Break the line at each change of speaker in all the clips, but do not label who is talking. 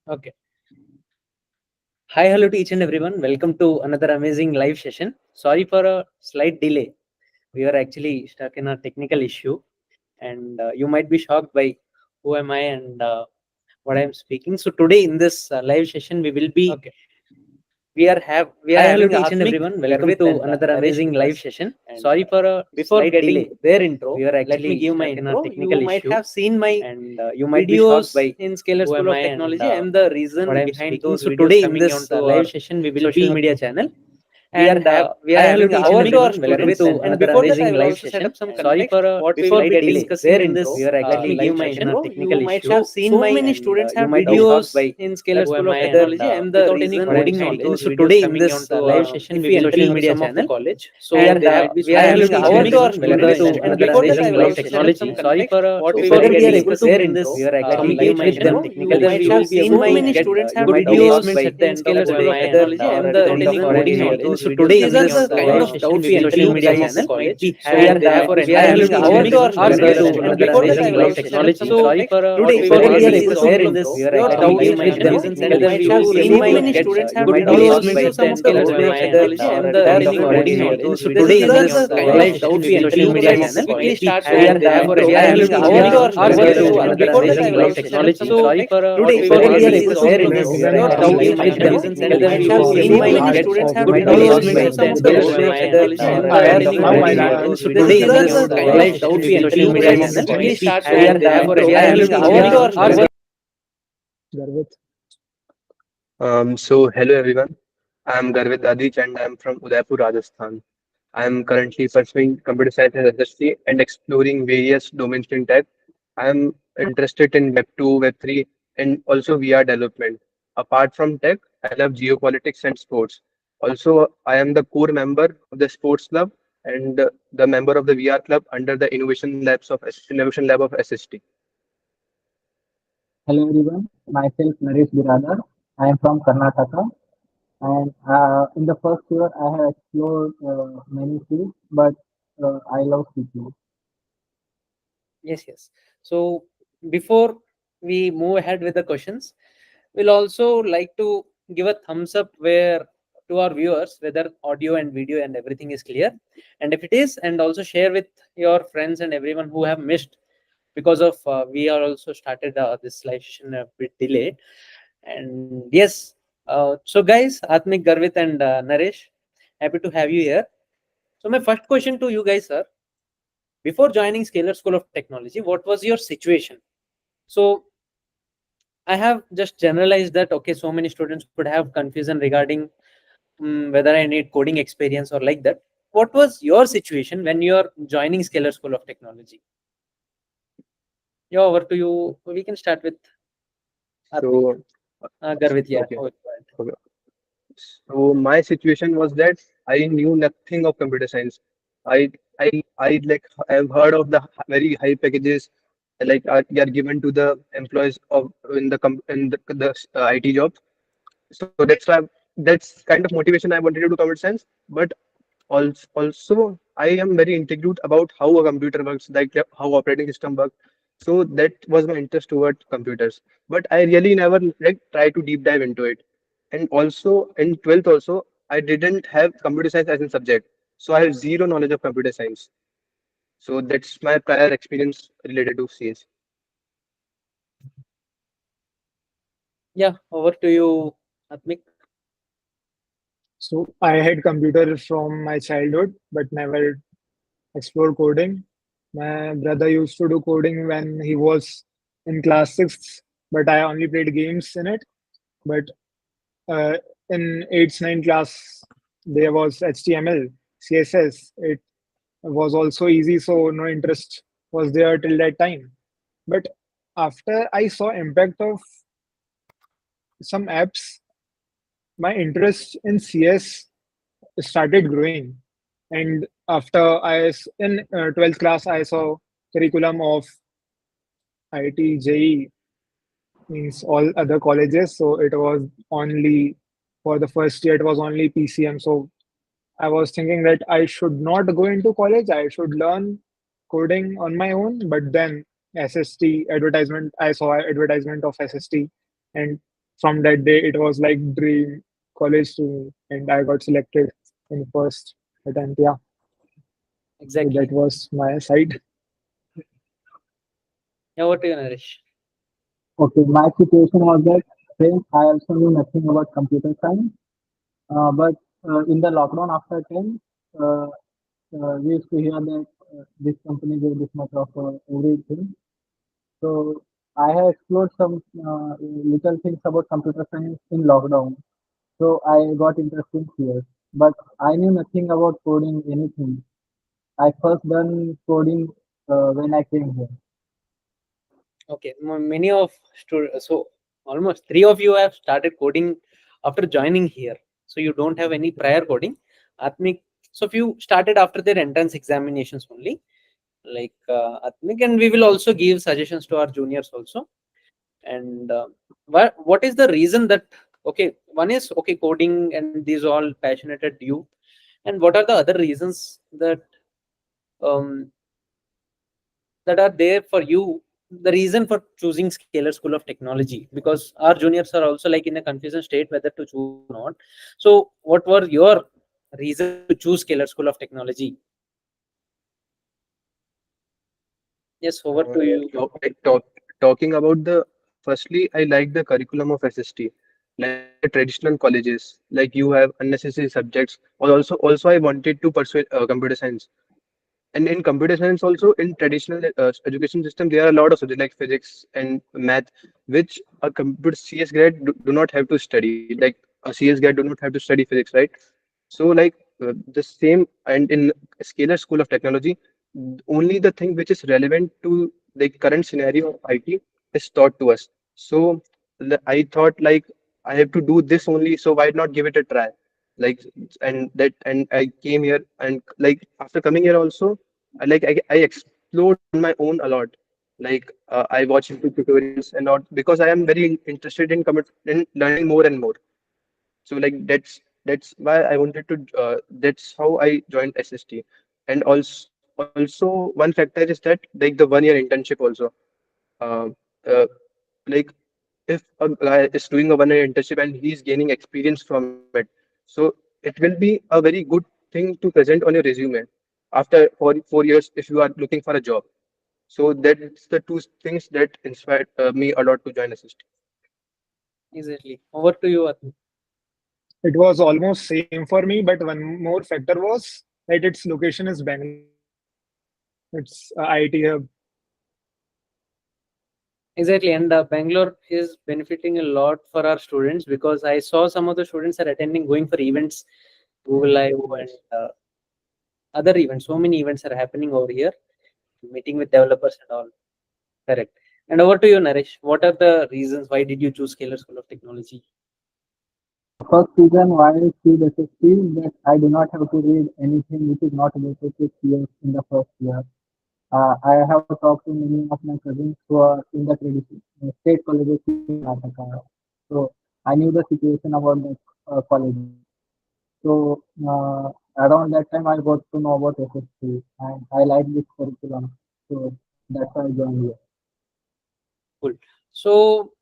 Okay. Hi, hello to each and everyone. Welcome to another amazing live session. Sorry for a slight delay. We are actually stuck in a technical issue, and you might be shocked by who am I and what I am speaking. So today in this live session, we will be we are having each and everyone. Welcome to another amazing live session. Sorry for a before getting delay. Their intro. We are actually let me give my intro. You might have seen my and you might be shocked by in Scaler School of Technology. I am the reason behind those. So today in this live session, we will social media channel. We are having our welcome to another amazing live session. Sorry for what before we discussing in this. We are actually give my technical issue. You might have seen so many students have videos in Scalar School of Technology. I am the reason coding knowledge. So today in this live session, we will social media channel college. So we are having our welcome to another amazing live technology. Sorry for what we are able to in this. We are actually give my technical issue. You have seen so many students have videos in Scalar School of Technology. I am the reason coding knowledge. So today in this kind of doubt we social media channel might be having therefore we are having our another amazing live technology. So sorry for today before we are able to share in this your doubt with them and then you so many students have good videos by some scholars of technology. I am the amazing coding knowledge. So today in this live doubt we social media channel quickly start we are therefore we are having our another amazing live technology. So sorry for today before we are able to share in this your doubt with them and then you so many students have good videos by some scholars of technology. I am the amazing coding knowledge. So today in this live doubt we social media channel quickly start we are therefore we are having our
Garvit.
So hello everyone. I'm Garvit Adich and I'm from Udaipur, Rajasthan. I'm currently pursuing computer science as SST and exploring various domains in tech. I'm interested in Web 2, Web 3, and also VR development. Apart from tech, I love geopolitics and sports. Also, I am the core member of the sports club and the member of the VR club under the Innovation Lab of SST.
Hello everyone, myself Naresh Biradar. I am from Karnataka and in the first year I have explored many fields but I love CPO.
yes. So before we move ahead with the questions, we'll also like to give a thumbs up where to our viewers whether audio and video and everything is clear, and if it is, and also share with your friends and everyone who have missed because of we are also started this live session a bit delayed. And yes, so guys, Atmik, Garvit, and Naresh, happy to have you here. So my first question to you guys, sir, before joining Scalar School of Technology, what was your situation? So I have just generalized that okay, so many students could have confusion regarding whether I need coding experience or like that. What was your situation when you are joining Scalar School of Technology? Yeah, over to you. We can start with
So,
Garvit. Yeah.
okay. Okay. So my situation was that I knew nothing of computer science. I I like I've heard of the very high packages are given to the employees of in the IT jobs. So that's kind of motivation I wanted to do computer science. But also I am very intrigued about how a computer works, like how operating system works. So that was my interest toward computers. But I really never like try to deep dive into it. And also in 12th also, I didn't have computer science as a subject. So I have zero knowledge of computer science. So that's my prior experience related to CS.
Yeah, over to you, Atmik.
So I had computer from my childhood but never explored coding. My brother used to do coding when he was in class 6th, but I only played games in it. But uh, in 8th, 9th class, there was HTML, CSS. It was also easy, so no interest was there till that time. But after I saw impact of some apps, my interest in CS started growing. And after in 12th class, I saw curriculum of IT, JE, means all other colleges. So it was only for the first year, it was only PCM. So I was thinking that I should not go into college. I should learn coding on my own. But then SST advertisement, I saw advertisement of SST, and from that day it was like dream college to me, and I got selected in first attempt. Yeah, so that
Exactly.
was my side.
Yeah, what do you, Naresh?
Okay, my situation was that same. I also knew nothing about computer science, but in the lockdown after 10, uh, we used to hear that this company gave this much of everything. So I have explored some little things about computer science in lockdown. So I got interested here, but I knew nothing about coding anything. I first done coding when I came here.
Okay, many of so almost three of you have started coding after joining here. So you don't have any prior coding. Atmik, so few started after their entrance examinations only, like Atmik, and we will also give suggestions to our juniors also. And what is the reason that okay, one is okay coding and these all passionate at you, and what are the other reasons um, that are there for you, the reason for choosing Scalar School of Technology, because our juniors are also like in a confusion state whether to choose or not. So what were your reasons to choose Scalar School of Technology? Yes, over to you.
Talking about firstly, I like the curriculum of SST, like in the traditional colleges, like you have unnecessary subjects. Or also I wanted to pursue computer science. And in computer science also in traditional education system there are a lot of subjects like physics and math which a computer CS grad do not have to study, like a CS grad do not have to study physics, right? So like the same, and in Scalar School of Technology only the thing which is relevant to the current scenario of IT is taught to us. So I thought like I have to do this only, so why not give it a try? Like, and I came here, and like after coming here also I explored on my own a lot. Like I watch YouTube tutorials and all because I am very interested in in learning more and more. So like that's why I wanted to. That's how I joined SST. And also one factor is that like the 1 year internship also. Uh, uh, like if a guy is doing a 1 year internship and he's gaining experience from it, so it will be a very good thing to present on your resume after 4 years if you are looking for a job. So that's the two things that inspired me a lot to join Assist.
Exactly. Over to you, Atmik.
It was almost same for me, but one more factor was that its location is Bangalore. It's IT hub.
Exactly, and Bangalore is benefiting a lot for our students because I saw some of the students are attending, going for events, Google Live, and
Yes.
other events. So many events are happening over here, meeting with developers and all. Correct. And over to you, Naresh. What are the reasons? Why did you choose Scalar School of Technology?
First reason why I choose SST is that I do not have to read anything which is not related to CS in the first year. I have talked to many of my cousins who are in the tradition, state colleges in Karnataka. So I knew the situation about the college. So around that time, I got to know about SST and I like this curriculum. So that's why I joined here.
Cool. So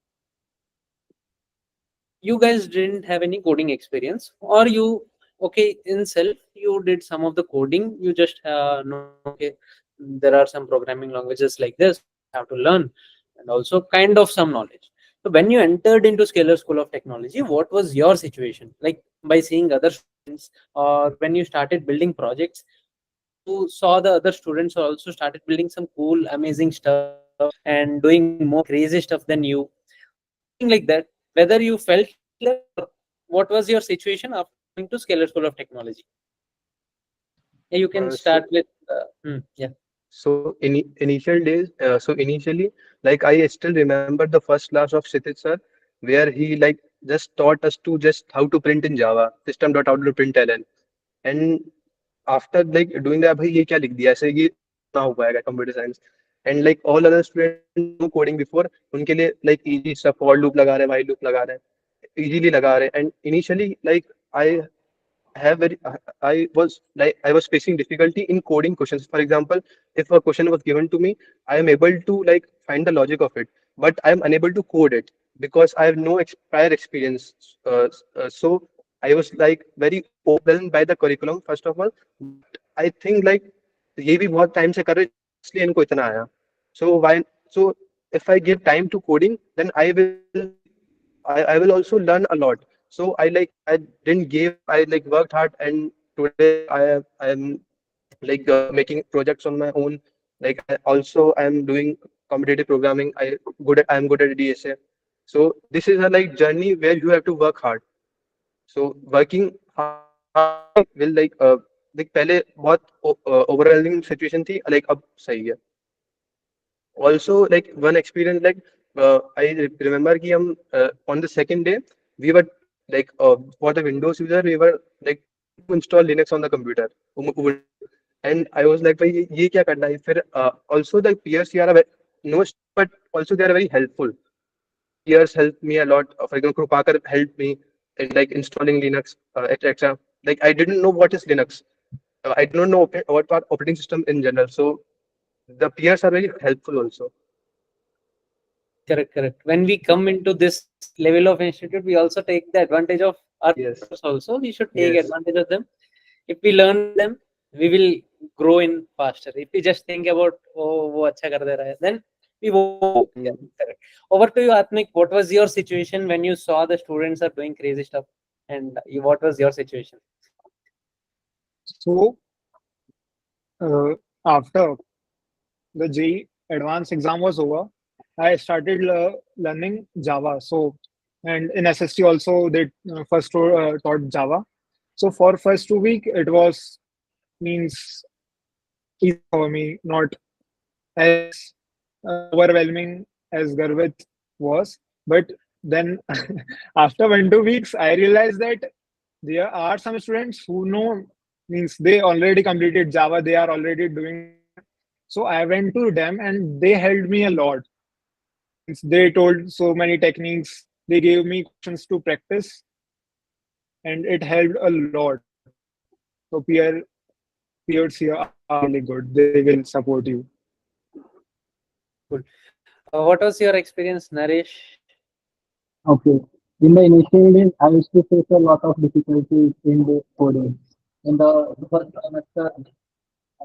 you guys didn't have any coding experience, or you okay in self you did some of the coding. You just know okay there are some programming languages like this which we have to learn, and also kind of some knowledge. So when you entered into Scalar School of Technology, what was your situation like by seeing other students, or when you started building projects? You saw the other students also started building some cool, amazing stuff and doing more crazy stuff than you, or something like that. Whether you felt like that, or what was your situation after coming to Scalar School of Technology? Yeah, you can
So
start with. Yeah,
initial days, so initially, like I still remember the first class of Kshitij sir, where he like just taught us to just how to print in Java, system.out.println. And after like doing that, भाई ये क्या लिख दिया ऐसे, ये ना हो पाएगा computer science. And like all other students who know coding before, उनके लिए लाइक इजी सा फॉर लूप लगा रहे हैं, while लूप लगा रहे हैं, इजीली लगा रहे हैं. And initially like I have very I was facing difficulty in coding questions. For example, if a question was given to me, I am able to like find the logic of it, but I am unable to code it because I have no prior experience. So I was like very overwhelmed by the curriculum first of all. But I think like ये भी बहुत time से कर रहे इसलिए इनको इतना आया. So why? So if I give time to coding, then I will also learn a lot. So I didn't give, I like worked hard, and today I am like making projects on my own. Like I am doing competitive programming. I am good at DSA. So this is a like journey where you have to work hard. So working hard will like पहले बहुत overwhelming situation थी, like अब सही है. Also like one experience like I remember कि हम on the second day we were like for the Windows user we were like trying to install Linux on the computer, Ubuntu. And I was like भाई ये क्या करना है फिर. Also the peers here are no, but also they are very helpful. Peers helped me a lot. For example, Krupakar helped me in like installing Linux, etc. Like I didn't know what is Linux. I don't know what part operating system in general. So the peers are very helpful also.
Correct, correct. When we come into this level of institute, we also take the advantage of our
Yes.
mentors also. We should take
Yes.
advantage of them. If we learn with them, we will grow in faster. If we just think about, oh, वो अच्छा कर दे रहा है, then we won't. Yeah, correct. Over to you, Atmik. What was your situation when you saw the students are doing crazy stuff? And what was your situation?
So after the JEE advanced exam was over, I started learning Java. So, and in SST also they first taught Java. So for first 2 week it was means easy for me, not as overwhelming as Garvit was. But then after 1 2 weeks, I realized that there are some students who know means they already completed Java, they are already doing Java. So I went to them and they helped me a lot. Means they told so many techniques, they gave me questions to practice, and it helped a lot. So peers here are really good. They will support you.
Cool. What was your experience, Naresh?
Okay. In the initial days, I used to face a lot of difficulties in the coding. In the first semester,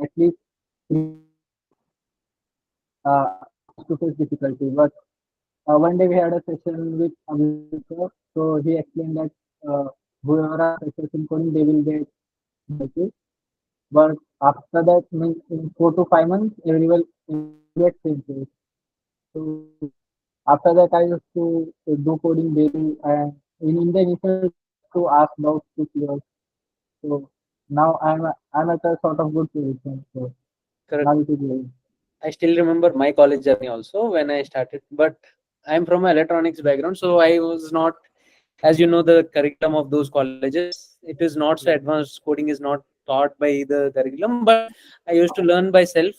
at least 3 months, I used to face difficulty. But one day we had a session with Abhishek sir, so he explained that whoever are freshers in coding, they will get difficulties. But after that, means in 4 to 5 months, everyone gets same. So after that, I used to do coding daily, and in the initial days, I used to ask doubts to peers. So now I'm at a sort of good position. So
Correct.
now it is good.
I still remember my college journey also when I started, but I'm from an electronics background, so I was not, as you know, the curriculum of those colleges. It is not so advanced. Coding is not taught by the curriculum, but I used to learn by self.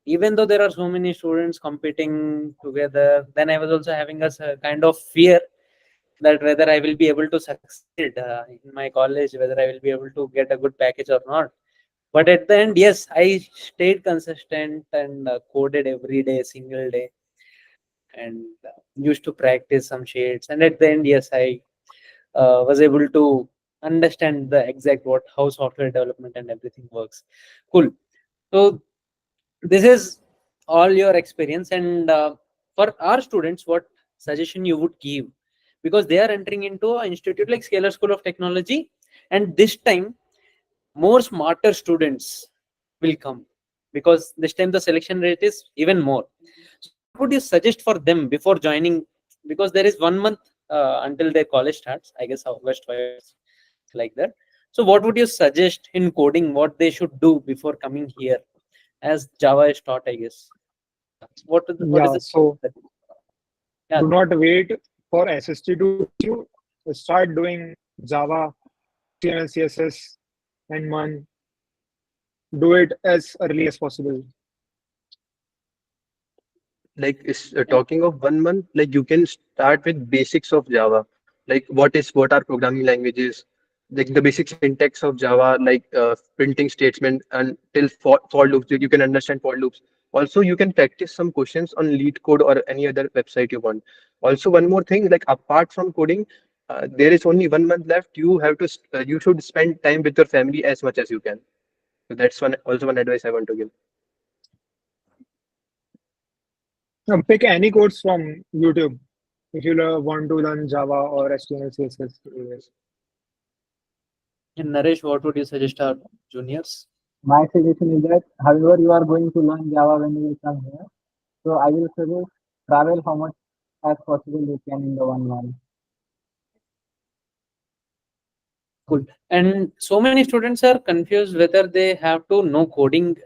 Even though there are so many students competing together, then I was also having a kind of fear that whether I will be able to succeed in my college, whether I will be able to get a good package or not. But at the end, yes, I stayed consistent and coded every day, single day, and used to practice some shades. And at the end, yes, I was able to understand the exact what how software development and everything works. Cool. So this is all your experience, and for our students, what suggestion you would give, because they are entering into an institute like Scalar School of Technology, and this time more smarter students will come because this time the selection rate is even more. So what would you suggest for them before joining? Because there is 1 month until their college starts, I guess August 5, like that. So what would you suggest in coding? What they should do before coming here, as Java is taught, I guess. What is
Yeah.
the
So
yeah?
do not wait for SST to teach you. Start doing Java, HTML, CSS, and month. Do it as early as possible.
Like talking of 1 month, like you can start with basics of Java, like what are programming languages, like the basic syntax of Java, like printing statement and till for loops, you can understand for loops. Also you can practice some questions on lead code or any other website you want. Also one more thing, like apart from coding, there is only 1 month left. You have to you should spend time with your family as much as you can. So that's one also one advice I want to give.
Pick any course from YouTube if you want to learn Java or HTML, CSS.
Yes.
And Naresh, what would you suggest our juniors?
My suggestion is that however you are going to learn Java when you come here, so I will suggest travel how much as possible you can in the 1 month.
Cool. And so many students are confused whether they have to know coding,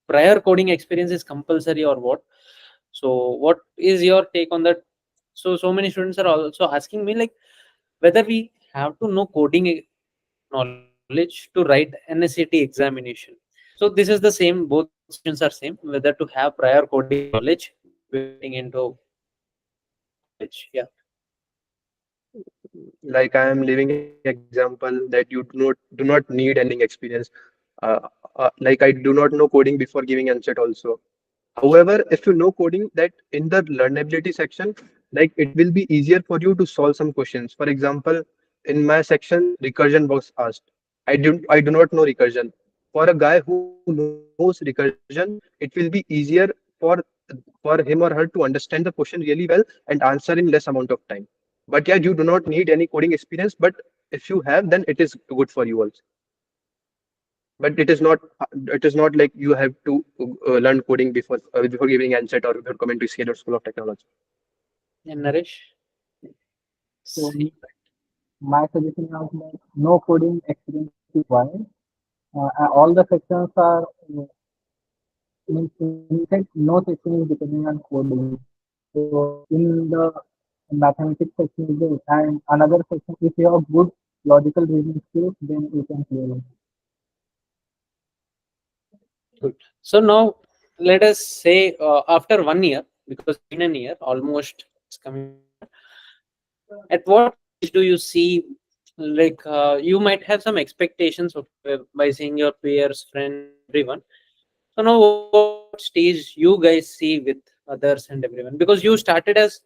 prior coding experience is compulsory or what. So, what is your take on that? So many students are also asking me like whether we have to know coding knowledge to write NSET examination. So this is the same. Both questions are same. Whether to have prior coding knowledge before getting into college. Yeah.
Like I am living example that you do not need any coding experience. Like I do not know coding before giving answer also. However, if you know coding, that in the learnability section, like it will be easier for you to solve some questions. For example, in my section, recursion was asked. I do not know recursion. For a guy who knows recursion, it will be easier for for him or her to understand the question really well and answer in less amount of time. But yeah, you do not need any coding experience, but if you have, then it is good for you also. But it is not like you have to learn coding before giving answer or before coming to Scaler School of Technology.
And Naresh,
So
same.
my suggestion is that no coding experience is required. All the sections are in fact no section is depending on coding. So in the mathematics section is there, and another section if you have good logical reasoning skills, then you can clear it.
Good. So now let us say after 1 year, because it's been a year, almost it's coming to 1 year. At what stage do you see, like you might have some expectations of by seeing your peers, friends, and everyone. So now what stage you guys see with others and everyone? Because you started as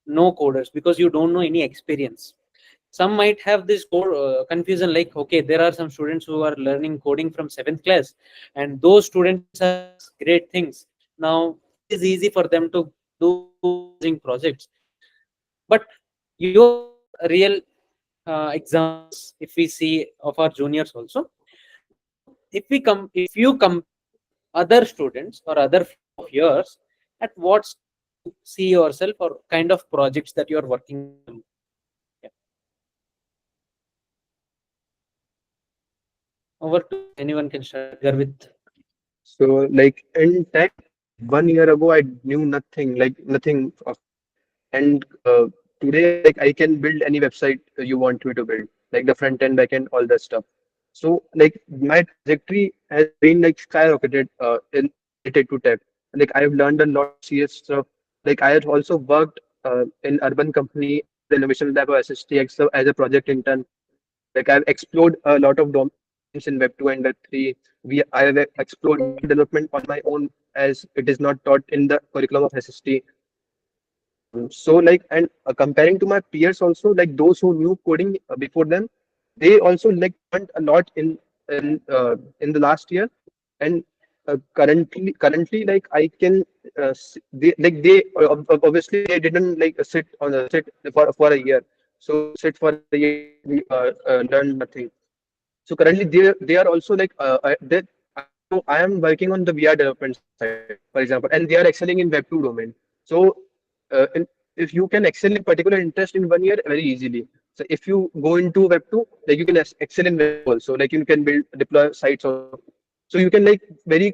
no coders because you don't know any experience. Some might have this confusion like, okay, there are some students who are learning coding from 7th class, and those students are doing great things. Now it is easy for them to do using projects. But your real examples, if we see of our juniors also. Now, if you come other students or other friends of yours, at what stage you see yourself or kind of projects that you are working with them? Yeah. Over to you. Anyone can start with.
So like in tech, 1 year ago, I knew nothing, like nothing of it. And today, like I can build any website you want me to build, like the front end, back end, all that stuff. So like my trajectory has been like skyrocketed in related to tech. Like I've learned a lot of CS stuff. Like I have also worked in urban company as the innovation lab of SST as a project intern. Like I've explored a lot of domains in Web 2 and Web 3. I have explored web development on my own as it is not taught in the curriculum of SST. So like and comparing to my peers also, like those who knew coding before them, they also like learned a lot in the last year. And currently like I can obviously they didn't like sit for a year. So sit for a year and learn nothing. So currently they are also like I am working on the VR development side, for example, and they are excelling in Web 2 domain. So if you can excel in particular interest in 1 year very easily. So if you go into Web 2, like you can excel in Web 2 also, like you can deploy sites also. So you can like very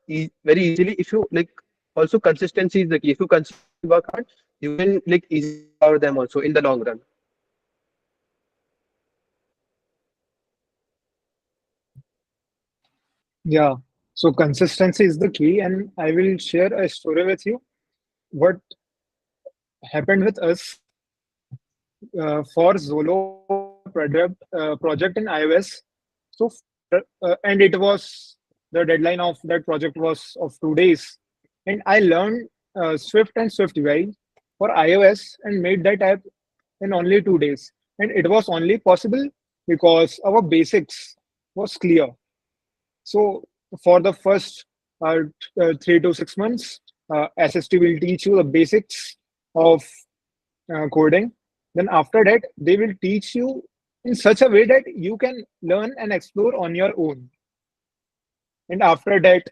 easily if you like. Also consistency is the key. If you consistently work hard, you can like easily power them also in the long run.
Yeah. So consistency is the key, and I will share a story with you. What happened with us for Zolo project in iOS. So, and it was the deadline of that project was of 2 days, and I learned Swift and Swift UI for iOS and made that app in only 2 days. And it was only possible because our basics was clear. So for the first 3 to 6 months, SST will teach you the basics of coding. Then after that, they will teach you in such a way that you can learn and explore on your own. And after that,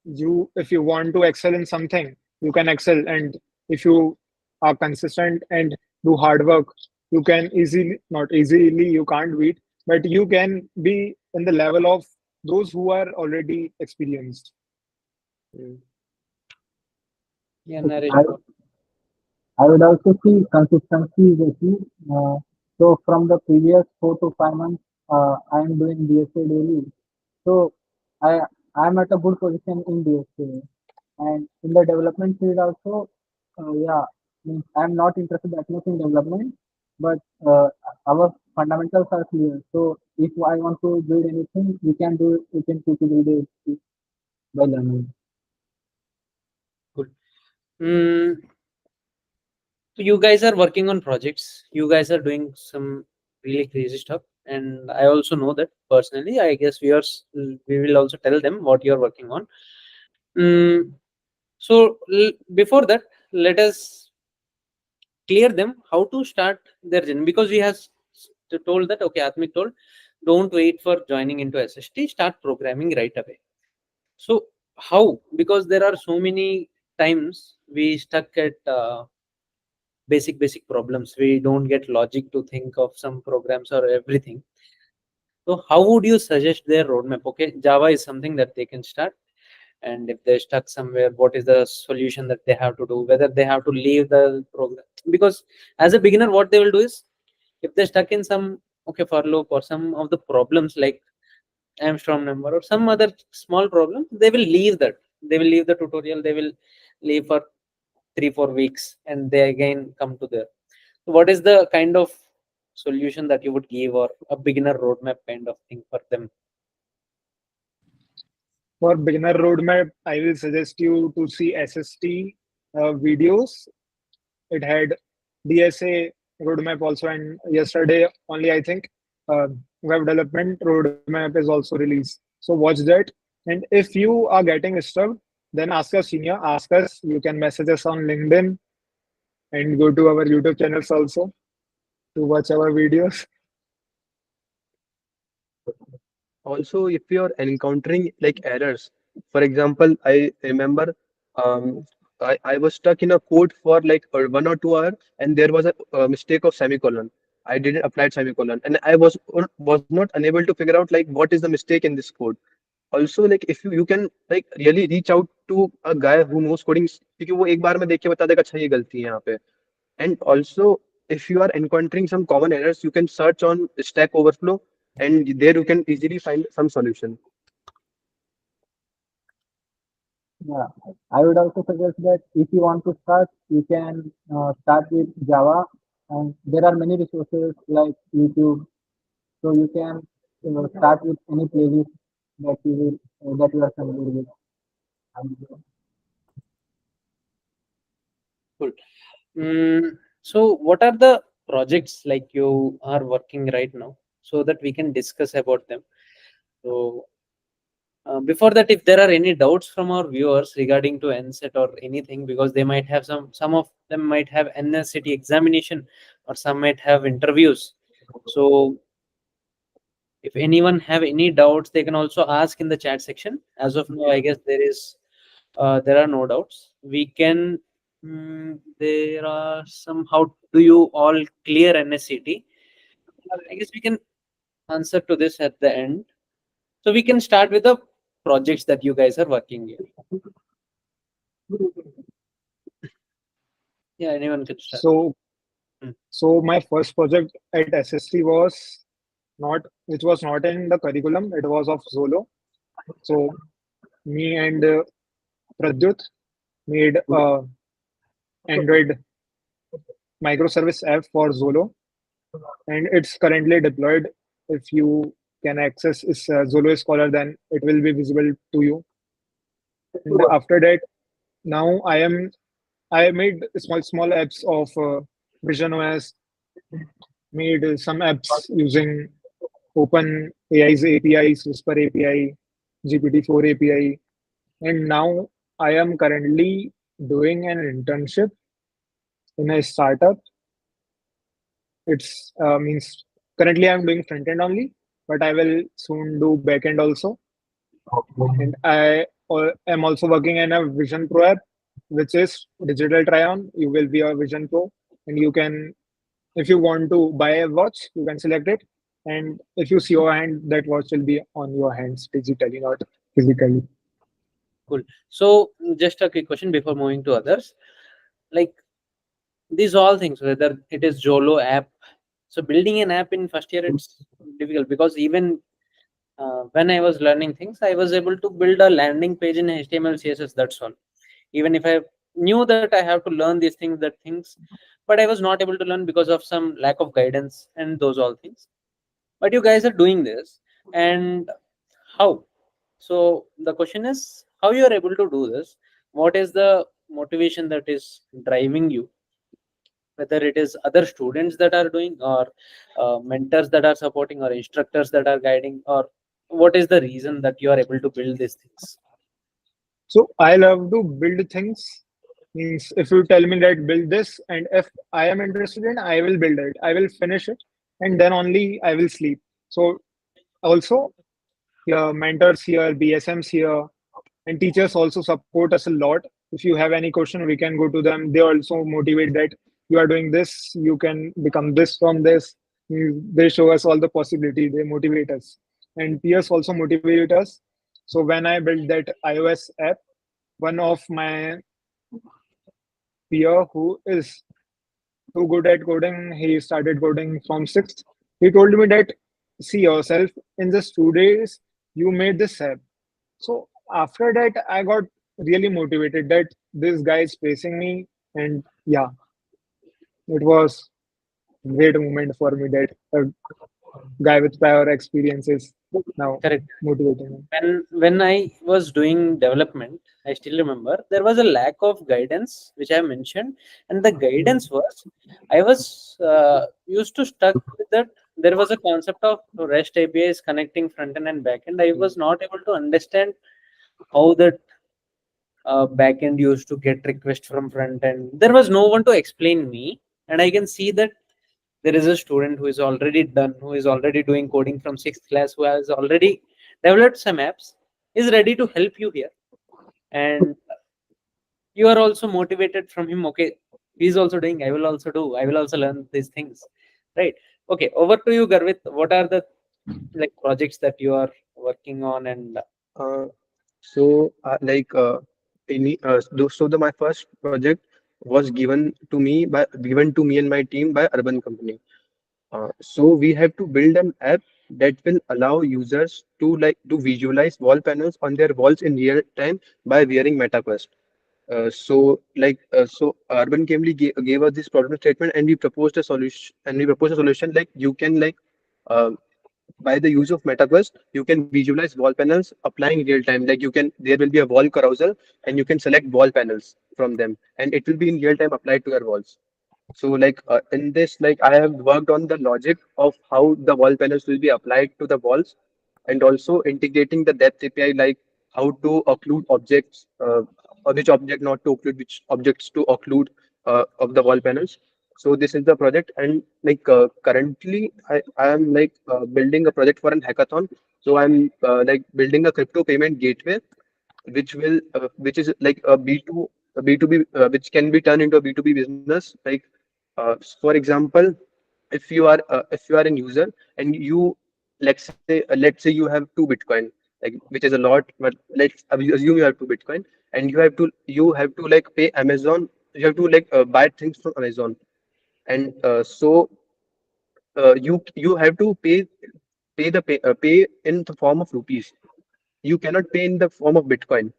you if you want to excel in something, you can excel. And if you are consistent and do hard work, you can easily not easily you can't beat, but you can be in the level of those who are already experienced.
Mm.
Yeah,
Okay,
Naresh.
I would also see consistency is a key. So from the previous 4 to 5 months, I am doing DSA daily. So I am at a good position in DSA, and in the development field also. Yeah, means I am not interested that much in development, but our fundamentals are clear. So if I want to build anything, we can do it in 2 to 3 days by learning.
Good. Mm, so you guys are working on projects. You guys are doing some really crazy stuff, and I also know that personally. I guess viewers, we will also tell them what you are working on. Mm, so before that, let us clear them how to start their journey, because we have told that, okay, Atmik told, don't wait for joining into SST, start programming right away. So how? Because there are so many times we stuck at basic problems. We don't get logic to think of some programs or everything. So how would you suggest their roadmap? Okay, Java is something that they can start, and if they're stuck somewhere, what is the solution that they have to do? Whether they have to leave the program, because as a beginner, what they will do is, if they're stuck in some, okay, for loop or some of the problems like Armstrong number or some other small problem, they will leave that. They will leave the tutorial. They will leave for 3 4 weeks, and they again come to there. So what is the kind of solution that you would give, or a beginner roadmap kind of thing for them?
For beginner roadmap, I will suggest you to see SST videos. It had DSA roadmap also, and yesterday only I think web development roadmap is also released. So watch that. And if you are getting stuck, then ask your senior, ask us. You can message us on LinkedIn and go to our YouTube channels also to watch our videos.
Also, if you're encountering like errors, for example, I remember um, I was stuck in a code for like 1 or 2 hours, and there was a mistake of semicolon. I didn't apply semicolon, and I was not unable to figure out like what is the mistake in this code. Also, like if you can like really reach out to a guy who knows coding, क्योंकि वो एक बार में देख के बता देगा अच्छा ये गलती है यहाँ पे. And also, if you are encountering some common errors, you can search on Stack Overflow, and there you can easily find some solution.
Yeah, I would also suggest that if you want to start, you can start with Java, and there are many resources like YouTube, so you can start with any playlist that you are familiar with. And,
Cool. So what are the projects like you are working right now, so that we can discuss about them? So before that, if there are any doubts from our viewers regarding to NSET or anything, because they might have some of them might have NSET examination, or some might have interviews. So if anyone have any doubts, they can also ask in the chat section. As of now, I guess there are no doubts. We can. There are some. How do you all clear NSET? I guess we can answer to this at the end. So we can start with the projects that you guys are working here. Yeah, anyone can start.
So
Hmm.
so my first project at SST was not which was not in the curriculum. It was of Zolo. So me and Pradyut made a Android microservice app for Zolo, and it's currently deployed. If you can access is Zolo Scholar, then it will be visible to you. And after that, now I made small apps of Vision OS, made some apps using Open AI's APIs, Whisper API, GPT-4 API, and now I am currently doing an internship in a startup. It's means currently I'm doing front end only, but I will soon do back end also. And I am also working in a Vision Pro app, which is digital try on. You will be a Vision Pro, and you can, if you want to buy a watch, you can select it. And if you see your hand, that watch will be on your hands digitally, not physically.
Cool. So just a quick question before moving to others. Like these all things, whether it is Jolo app. So building an app in first year, it's difficult because even when I was learning things, I was able to build a landing page in HTML, CSS. That's all. Even if I knew that I have to learn these things, but I was not able to learn because of some lack of guidance and those all things. But you guys are doing this, and how? So the question is, how you are able to do this? What is the motivation that is driving you, whether it is other students that are doing, or mentors that are supporting, or instructors that are guiding, or what is the reason that you are able to build these things?
So I love to build things. Means if you tell me that build this, and if I am interested in, I will build it. I will finish it, and then only I will sleep. So also, your mentors here, BSMs here, and teachers also support us a lot. If you have any question, we can go to them. They also motivate that you are doing this, you can become this from this. They show us all the possibility. They motivate us, and peers also motivate us. So when I built that iOS app, one of my peer who is too good at coding, he started coding from sixth. He told me that see yourself in just 2 days, you made this app. So after that, I got really motivated that this guy is facing me, and yeah, it was great moment for me that a guy with prior experiences now
Correct.
motivating me.
When I was doing development, I still remember there was a lack of guidance, which I mentioned, and the guidance was, I was used to stuck with that. There was a concept of REST APIs connecting front end and back end. I was not able to understand how that back end used to get request from front end. There was no one to explain me, and I can see that there is a student who is already done, who is already doing coding from sixth class, who has already developed some apps, is ready to help you here, and you are also motivated from him. Okay, he's also doing, I will also do, I will also learn these things, right? Okay, over to you, Garvit. What are the like projects that you are working on? And
Uh, so, my first project was given to me and my team by Urban Company. So we have to build an app that will allow users to visualize wall panels on their walls in real time by wearing MetaQuest. So Urban Cambly gave us this problem statement, and we proposed a solution. Like you can uh, by the use of MetaQuest, you can visualize wall panels applying real time. Like there will be a wall carousel, and you can select wall panels from them, and it will be in real time applied to your walls. So in this, I have worked on the logic of how the wall panels will be applied to the walls, and also integrating the depth API, like how to occlude objects, or which object not to occlude, which objects to occlude of the wall panels. So this is the project, and currently I am building a project for an hackathon. So I'm building a crypto payment gateway which is like a B2B, which can be turned into a B2B business. For example, if you are an user, and let's say you have two Bitcoin, which is a lot, but let's assume you have two Bitcoin, and you have to pay Amazon. You have to buy things from Amazon, and you have to pay in the form of rupees. you cannot pay in the form of Bitcoin.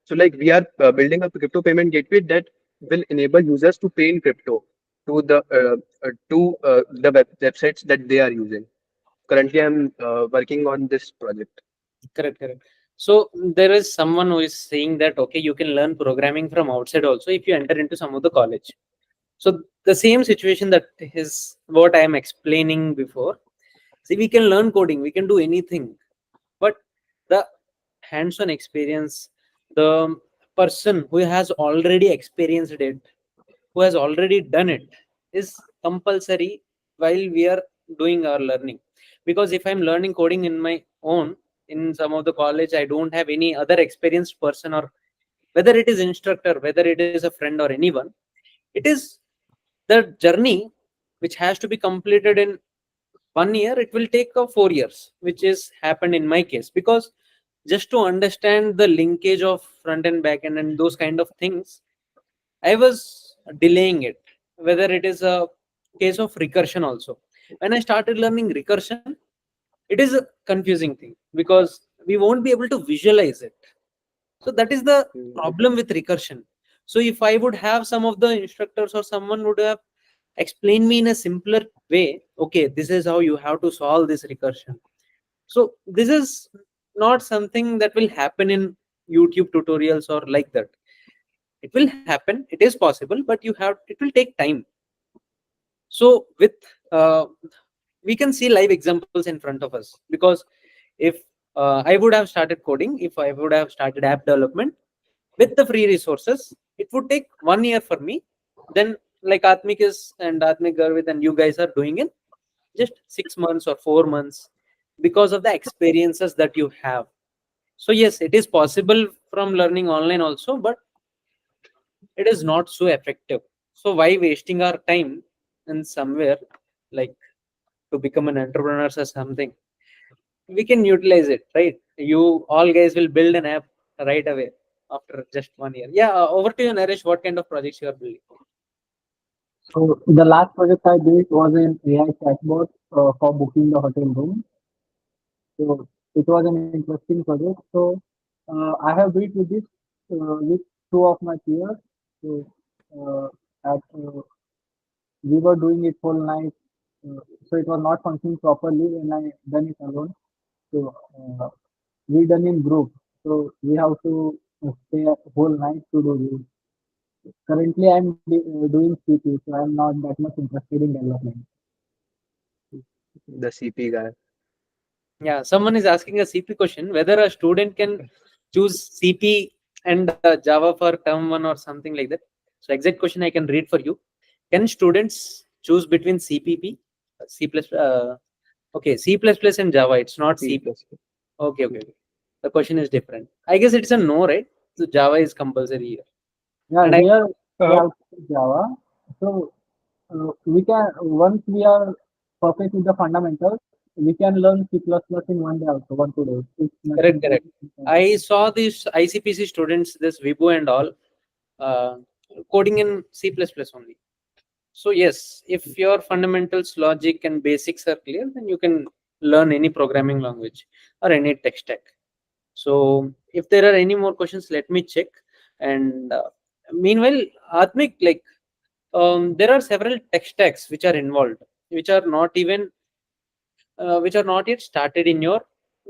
So like we are building a crypto payment gateway that will enable users to pay in crypto to the websites that they are using. Currently, I'm working on this project.
Correct, correct. So there is someone who is saying that okay, you can learn programming from outside also if you enter into some of the college. So the same situation that is what I am explaining before. See, we can learn coding, we can do anything, but the hands-on experience, the person who has already experienced it, who has already done it, is compulsory while we are doing our learning. Because if I'm learning coding in my own, in some of the college, I don't have any other experienced person, or whether it is instructor, whether it is a friend or anyone, it is the journey which has to be completed in 1 year. It will take 4 years, which is happened in my case, because just to understand the linkage of front and back end and those kind of things, I was delaying it. Whether it is a case of recursion also, when I started learning recursion, it is a confusing thing because we won't be able to visualize it. So that is the
Mm.
problem with recursion. So if I would have some of the instructors or someone would have explained me in a simpler way, okay, this is how you have to solve this recursion. So this is not something that will happen in YouTube tutorials or like that. It will happen, it is possible, but it will take time. So with uh, we can see live examples in front of us, because if I would have started coding, if I would have started app development with the free resources, it would take 1 year for me. Then, like Atmik is and Atmik Garvit and you guys are doing in just 6 months or 4 months, because of the experiences that you have. So yes, it is possible from learning online also, but it is not so effective. So why wasting our time in somewhere, like to become an entrepreneur or something? We can utilize it, right? You all guys will build an app right away after just 1 year. Yeah, over to you, Naresh. What kind of projects you are building?
So the last project I did was an AI chatbot for booking the hotel room. So it was an interesting project. So I have built with this with two of my peers. So uh, we were doing it whole night. So it was not functioning properly when I done it alone. So we done in group. So we have to stay whole night to do this. Currently, doing CP, so I'm not that much interested in development.
The CP guy.
Yeah, someone is asking a CP question whether a student can choose CP and Java for term one or something like that. So exact question I can read for you. Can students choose between CPP, C plus, okay, C plus plus and Java? It's not
C
CP.
plus.
Okay, okay, okay. The question is different. I guess it's a no, right? So Java is compulsory here.
Yeah,
And I
here we
Uh,
have Java. So we can once we are perfect with the fundamentals, we can learn C++ in 1 day also, 1 2 days. It's nothing
correct,
to
correct. I saw these ICPC students, this Vibo and all, uh, coding in C plus plus only. So yes, if your fundamentals, logic, and basics are clear, then you can learn any programming language or any tech stack. So if there are any more questions, let me check. And meanwhile, Atmik, like there are several tech stacks which are involved, which are not even which are not yet started in your,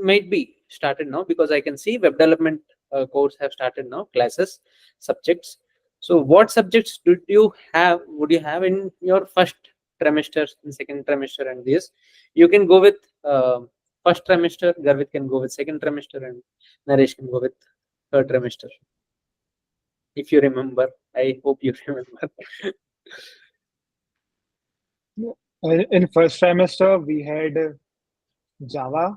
might be started now, because I can see web development course have started now, classes, subjects. So what subjects would you have in your first trimester and second trimester? And this you can go with first trimester, Garvit can go with second trimester, and Naresh can go with third trimester, if you remember. I hope you remember.
in first trimester, we had Java,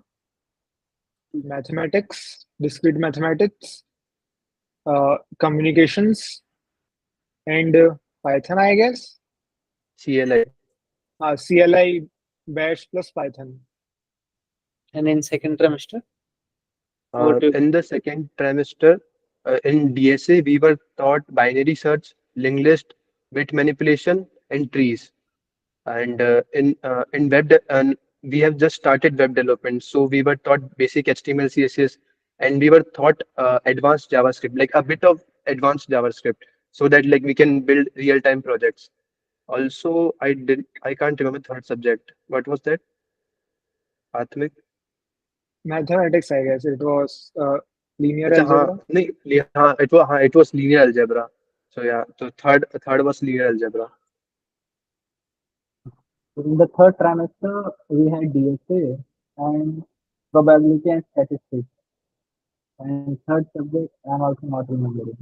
mathematics, discrete mathematics, communications, and Python, I guess.
CLI.
CLI, Bash plus Python.
And in second trimester, what do you?
In the second trimester, in DSA, we were taught binary search, linked list, bit manipulation, and trees. And in and we have just started web development, so we were taught basic HTML, CSS, and we were taught advanced JavaScript, like a bit of advanced JavaScript, so that like we can build real-time projects. Also, I can't remember third subject. What was that? Atmik?
Mathematics, I guess. It was linear
अच्छा हाँ
algebra.
नहीं it was linear algebra. So yeah, so third was linear algebra.
In the third trimester, we had DSA and probability and statistics. And third subject, I'm also not remembering.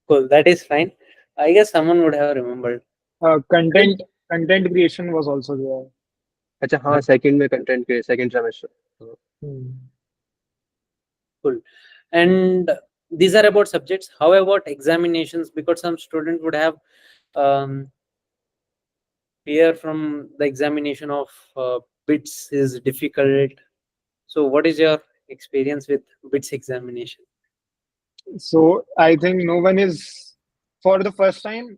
Cool. That is fine. I guess someone would have remembered.
Content creation was also there.
अच्छा हाँ second में content के second semester.
Hmm.
Cool. And these are about subjects. How about examinations? Because some student would have um, fear from the examination of bits is difficult. So, what is your experience with bits examination?
So I think no one is for the first time.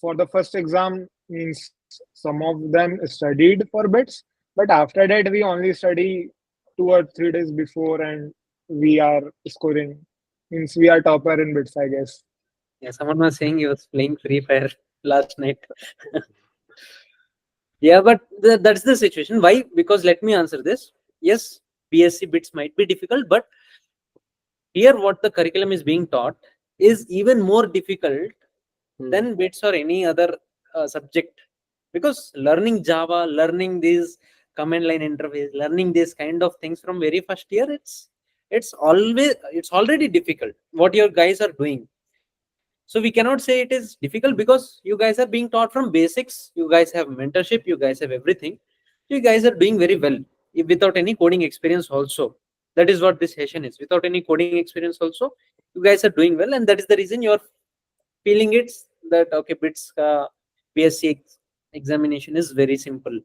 For the first exam means some of them studied for bits, but after that we only study 2 or 3 days before, and we are scoring. Means we are topper in bits, I guess.
Yeah, someone was saying he was playing Free Fire last night. Yeah, but that's the situation. Why? Because let me answer this. Yes, BSc bits might be difficult, but here what the curriculum is being taught is even more difficult than bits or any other subject, because learning Java, learning these command line interface, learning these kind of things from very first year, it's already difficult what your guys are doing. So we cannot say it is difficult because you guys are being taught from basics. You guys have mentorship. You guys have everything. You guys are doing very well without any coding experience also. That is what this session is. Without any coding experience also, you guys are doing well, and that is the reason you're feeling it's that okay. Bits BSc examination is very simple.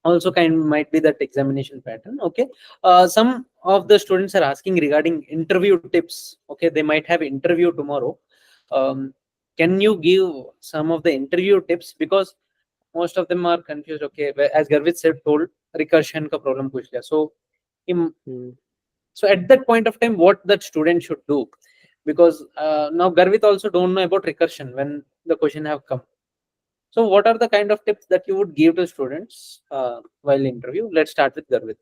Also kind might be that examination pattern. Okay, some of the students are asking regarding interview tips. Okay, they might have interview tomorrow. Can you give some of the interview tips, because most of them are confused. Okay, as Garvit said, told recursion ka problem puch liya. So so at that point of time what that student should do, because now Garvit also don't know about recursion when the question have come. So, what are the kind of tips that you would give to students while interview? Let's start with Garvit.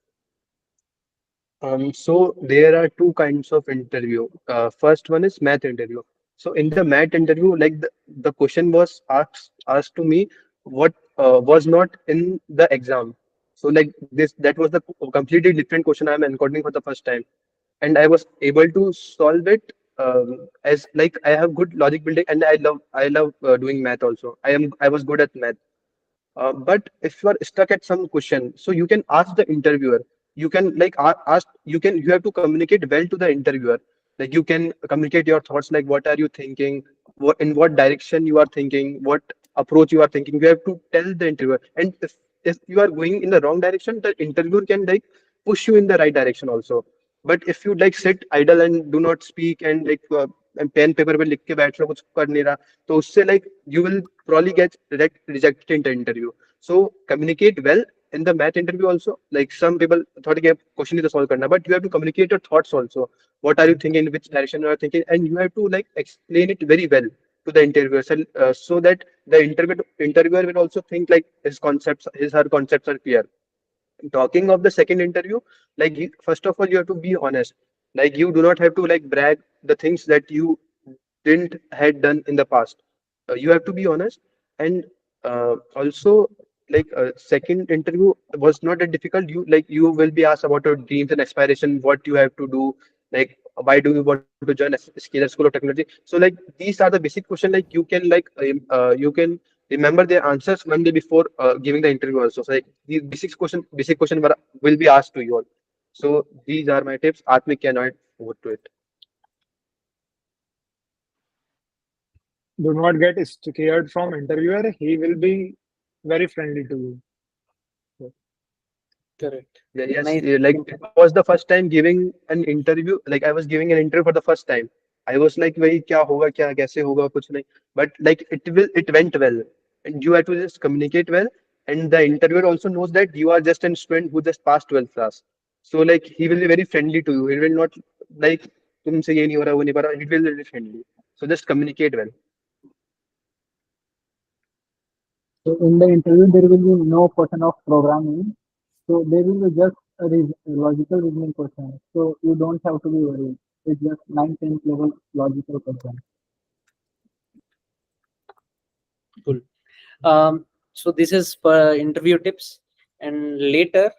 So there are two kinds of interview. First one is math interview. So in the math interview, like the question was asked to me what was not in the exam. So like this, that was the completely different question I'm encoding for the first time, and I was able to solve it as like I have good logic building, and I love doing math also. I was good at math. But if you are stuck at some question, so you can ask the interviewer. You can like ask. You have to communicate well to the interviewer. Like you can communicate your thoughts. Like what are you thinking? In what direction you are thinking? What approach you are thinking? You have to tell the interviewer. And if you are going in the wrong direction, the interviewer can like push you in the right direction also. But if you like sit idle and do not speak and like and pen paper पे लिख के बैठ रहे हो कुछ कर नहीं रहा तो उससे like you will probably get rejected in the interview. So communicate well in the math interview also. Like some people thought कि question ही तो solve करना, but you have to communicate your thoughts also. What are you thinking? In which direction you are thinking? And you have to like explain it very well to the interviewer, so that the interviewer will also think like her concepts are clear. Talking of the second interview, like first of all you have to be honest. Like you do not have to like brag the things that you didn't had done in the past. You have to be honest. And also like second interview was not that difficult. You will be asked about your dreams and aspiration, what you have to do, like why do you want to join a Scalar School of Technology. So like these are the basic questions, like you can remember their answers one day before giving the interview also. So like these basic question will be asked to you all. So these are my tips. Atmik can add over to it.
Do not get scared from interviewer. He will be very friendly to you.
Correct.
Yeah, yes,
Nice.
yeah, like it was the first time giving an interview. Like I was giving an interview for the first time. I was like, "वही क्या होगा क्या कैसे होगा कुछ नहीं." But like it went well, and you have to just communicate well, and the interviewer also knows that you are just a student who just passed 12th class. So like he will be very friendly to you. He will not like तुमसे ये नहीं हो रहा वो नहीं हो रहा. He will be very friendly. So just communicate well.
So in the interview, there will be no question of programming. So there will be just a logical reasoning question. So you don't have to be worried. It's just 9, 10th level logical question.
Cool. So this is for interview tips, and later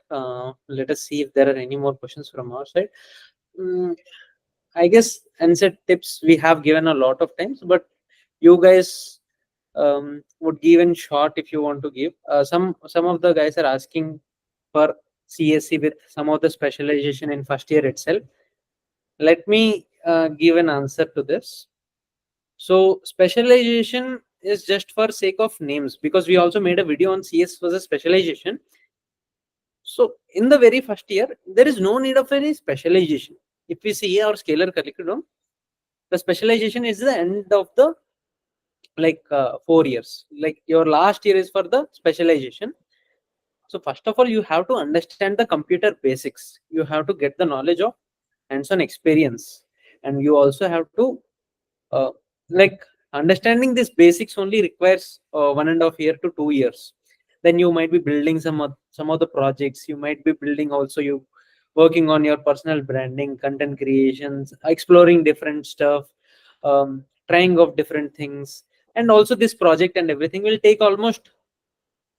let us see if there are any more questions from our side. Mm, I guess NSET tips we have given a lot of times, but you guys would give in short if you want to give. Some of the guys are asking for CSC with some of the specialization in first year itself. Let me give an answer to this. So specialization is just for sake of names, because we also made a video on CS versus specialization. So in the very first year, there is no need of any specialization. If we see our scalar curriculum, the specialization is the end of the 4 years. Like your last year is for the specialization. So first of all, you have to understand the computer basics. You have to get the knowledge of hands-on experience, and you also have to uh, like understanding this basics only requires 1.5 year to 2 years. Then you might be building some of the projects. You might be building also you working on your personal branding, content creations, exploring different stuff, trying of different things. And also this project and everything will take almost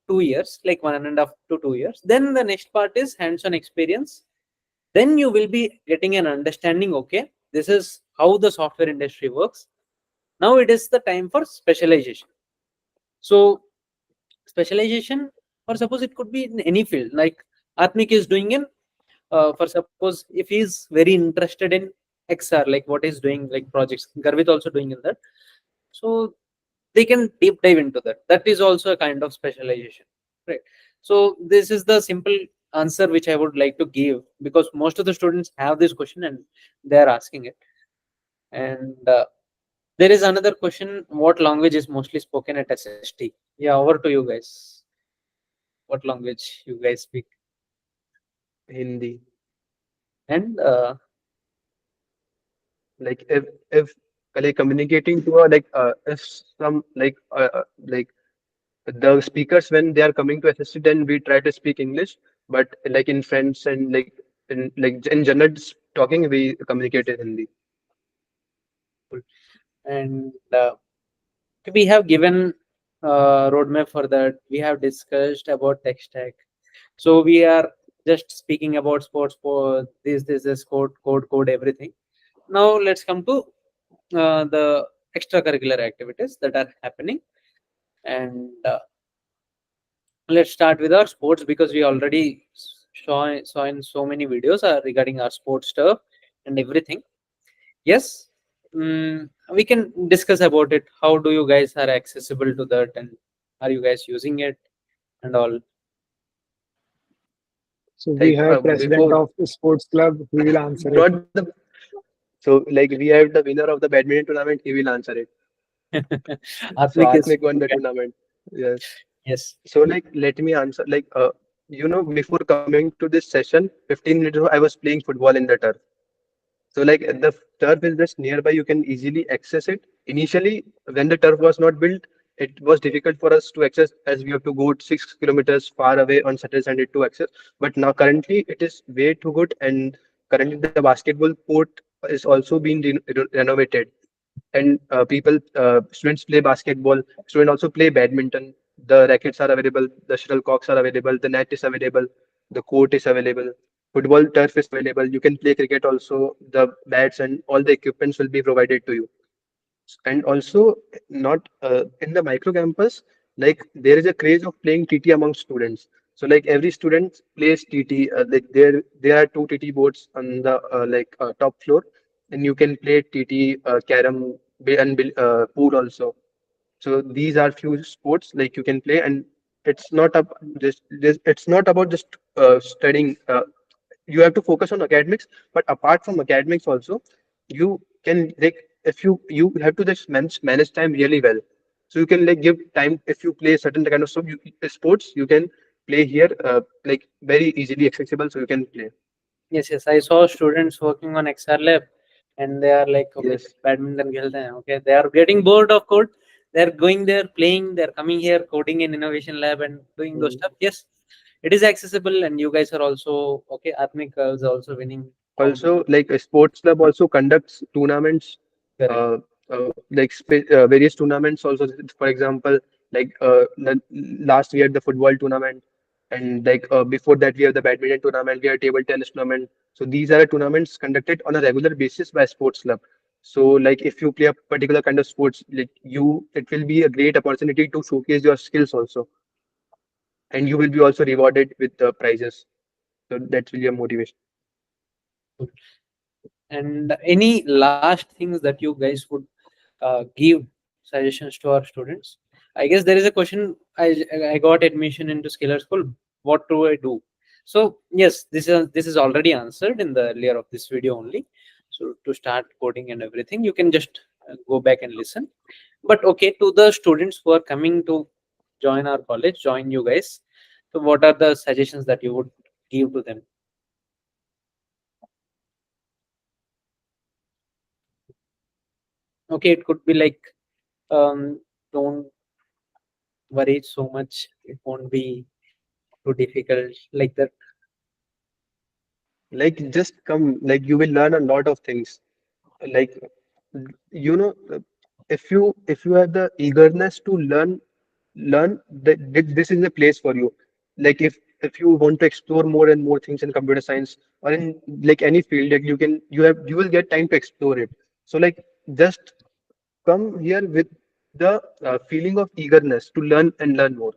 2 years, like 1.5 to 2 years. Then the next part is hands-on experience. Then you will be getting an understanding, okay, this is how the software industry works. Now it is the time for specialization. So specialization, or suppose it could be in any field, like Atmik is doing in for suppose if he's very interested in XR, like what he's doing, like projects, Garvit also doing in that. So they can deep dive into that. That is also a kind of specialization, right? So this is the simple answer which I would like to give, because most of the students have this question and they are asking it. And there is another question: what language is mostly spoken at SST? Yeah, over to you guys. What language you guys speak?
Hindi.
And
Like if like communicating to a if some like the speakers when they are coming to SSC, then we try to speak English, but like in friends and in general talking, we communicate in Hindi.
and we have given roadmap for that. We have discussed about tech stack. So we are just speaking about sports for this code everything. Now let's come to the extracurricular activities that are happening, and let's start with our sports, because we already saw in so many videos regarding our sports stuff and everything. Yes, we can discuss about it. How do you guys are accessible to that, and are you guys using it and all?
So we
Like
have president
before,
of the sports club. He will answer it.
not the so like we have the winner of the badminton tournament. He will answer it. So
Atmik is
Atmik won the tournament. Yes.
yes.
So like let me answer before coming to this session, 15 minutes ago, I was playing football in the turf. So like the turf is just nearby, you can easily access it. Initially, when the turf was not built, it was difficult for us to access as we have to go 6 kilometers far away on Saturday Sunday to access. But now currently it is way too good, and currently the basketball court is also being renovated. And students play basketball, students also play badminton. The rackets are available, the shuttlecocks are available, the net is available, the court is available, football turf is available. You can play cricket also. The bats and all the equipments will be provided to you. And also, not in the micro campus, like there is a craze of playing TT among students. So like every student plays TT. Like there are two TT boards on the top floor, and you can play TT, carom, and pool also. So these are few sports like you can play, and it's not up just it's not about just studying. You have to focus on academics, but apart from academics also, you can like if you have to just manage time really well. So you can like give time if you play certain kind of sports, you can play here like very easily accessible, so you can play.
Yes, yes. I saw students working on XR lab, and they are like, okay,
Yes.
badminton खेलते हैं. Okay, they are getting bored of code. They're going there, playing. They're coming here, coding in innovation lab and doing those
Mm.
stuff. Yes, it is accessible, and you guys are also okay. Atmik is also winning
Also,
competition.
like a sports club also conducts tournaments,
Correct.
like various tournaments also. For example, like last we had the football tournament, and like before that we have the badminton tournament, we have table tennis tournament. So these are tournaments conducted on a regular basis by sports club. So like if you play a particular kind of sports, like it will be a great opportunity to showcase your skills also, and you will be also rewarded with the prizes. So that will be a motivation.
And any last things that you guys would give suggestions to our students? I guess there is a question. I got admission into Scalar School. What do I do? So yes, this is already answered in the earlier of this video only. So to start coding and everything, you can just go back and listen. But okay, to the students who are coming to join our college, join you guys. So what are the suggestions that you would give to them? Okay, it could be like, don't worry so much. It won't be too difficult like that.
Like just come, like you will learn a lot of things. Like you know, if you have the eagerness to learn that this is the place for you. Like if you want to explore more and more things in computer science or in like any field, like you will get time to explore it. So like just come here with the feeling of eagerness to learn and learn more.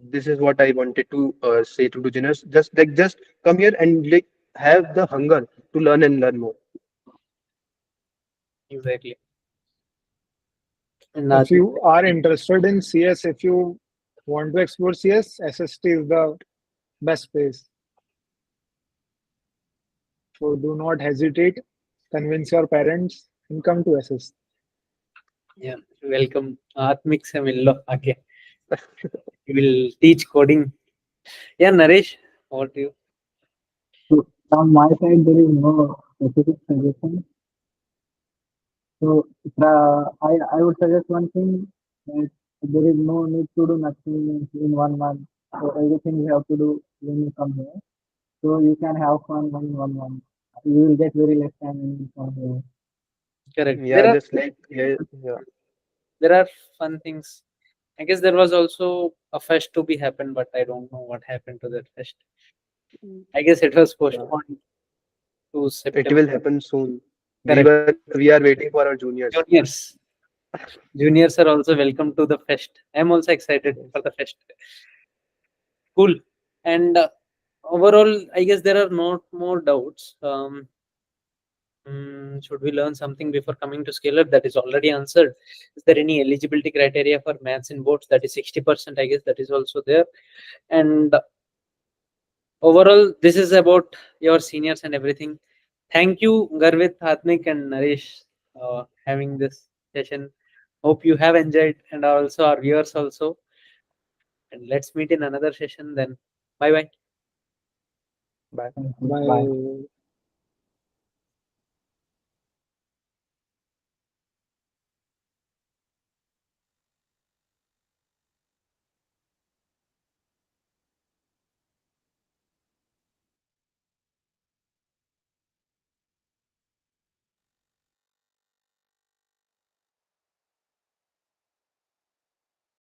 This is what I wanted to say to beginners. Just come here and like have the hunger to learn and learn more.
Exactly. And
If
Atmik,
you are interested in CS, if you want to explore CS, SST is the best place. So do not hesitate. Convince your parents and come to SS.
yeah, welcome. Atmik se millo. Okay, we will teach coding. Yeah, Naresh, over to you.
So from my side, there is no specific suggestion. So I would suggest one thing that there is no need to do nothing in 1 month. So everything you have to do when you come here. So you can have fun in 1 month. You will get very less time when you come here.
Correct.
Yeah, just like yeah, yeah.
There are fun things. I guess there was also a fest to be happened, but I don't know what happened to that fest. I guess it was
Yeah.
postponed to
It
September.
will happen soon.
Correct.
We are waiting for our juniors.
Juniors. Juniors are also welcome to the fest. I'm also excited
Yes.
for the fest. Cool. And overall, I guess there are not more doubts. Should we learn something before coming to Scalar? That is already answered. Is there any eligibility criteria for maths in boards? That is 60%. I guess that is also there. And overall, this is about your seniors and everything. Thank you, Garvit, Atmik, and Naresh, having this session. Hope you have enjoyed, and also our viewers also. And let's meet in another session then. Bye bye.
Bye.
Thank you. Bye.
Bye.